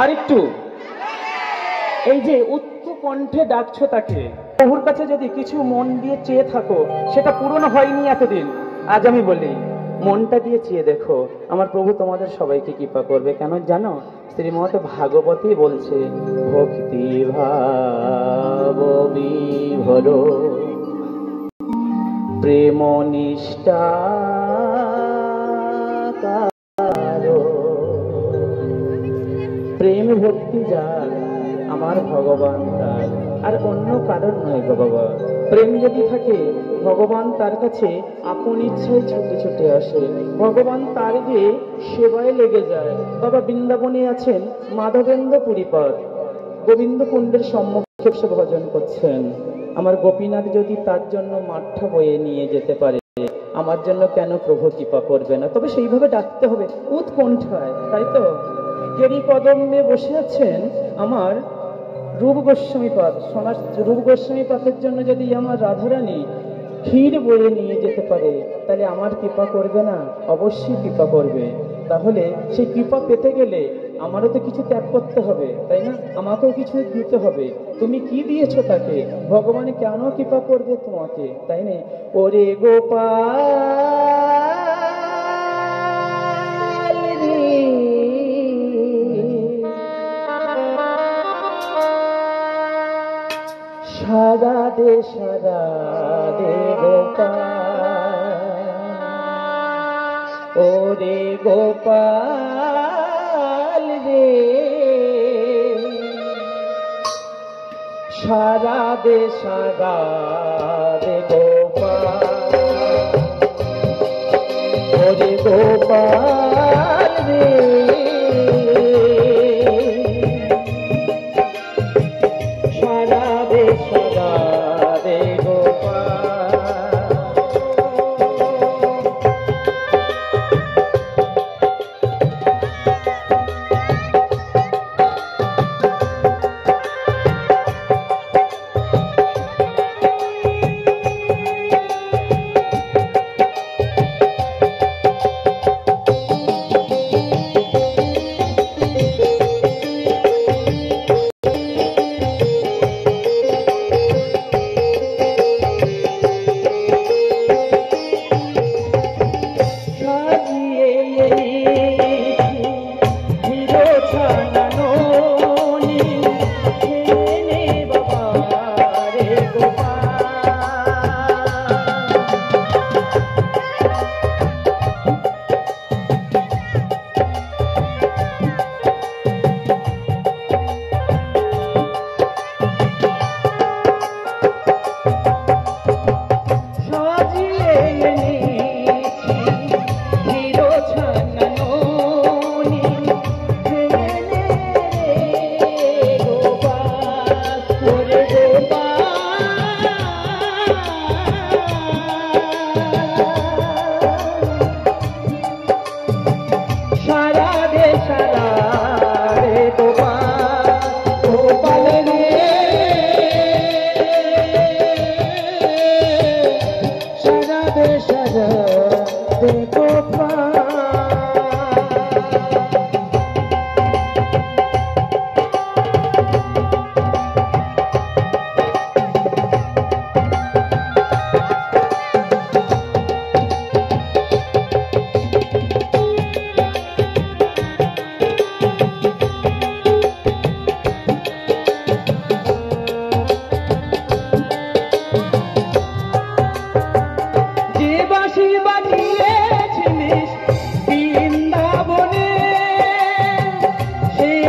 আর একটু এই যে উচ্চ কণ্ঠে ডাকছো তাকে, প্রভুর কাছে যদি কিছু মন দিয়ে চেয়ে থাকো, সেটা পূরণ হয়নি এতদিন, আজ আমি বলি মনটা দিয়ে চেয়ে দেখো, আমার প্রভু তোমাদের সবাইকে কৃপা করবে। কেন জানো? শ্রীমদ ভাগবতী বলছে, ভক্তি ভাব বিভোর প্রেম নিষ্ঠা কারো। প্রেম ভক্তি যার আমার ভগবান তার, আর অন্য কারণ নয় গো বাবা। প্রেম যদি থাকে, ভগবান তার কাছে আপন ইচ্ছায় ছুটে ছুটে আসে, ভগবান তার যে সেবায় লেগে যায়। বাবা বৃন্দাবনে আছেন মাধবেন্দ্র পুরীপদ, গোবিন্দ কুণ্ডের সম্মুখে সে ভজন করছেন। আমার গোপীনাথ যদি তার জন্য মাঠটা বয়ে নিয়ে যেতে পারে, আমার জন্য কেন প্রভু কৃপা করবে না? তবে সেইভাবে ডাকতে হবে উৎকণ্ঠায়, তাই তো? গেরি কদম্বে বসে আছেন আমার রূপ গোস্বামী পাদ, সোনার রূপ গোস্বামী পাদের জন্য যদি আমার রাধারানী ক্ষীর বয়ে নিয়ে যেতে পারে, তাহলে আমার কৃপা করবে না? অবশ্যই কৃপা করবে। তাহলে সেই কৃপা পেতে গেলে আমারও তো কিছু ত্যাগ করতে হবে, তাই না? আমাকেও কিছু দিতে হবে। তুমি কি দিয়েছো তাকে? ভগবান কেন কৃপা করবে তোমাকে, তাই না? ওরে গোপাল রে, সারা দে গোপাল, ওরে গোপাল রে, সারা দে গোপাল, ওরে গোপাল রে, সারা দে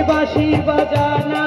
বাঁশি বাজানা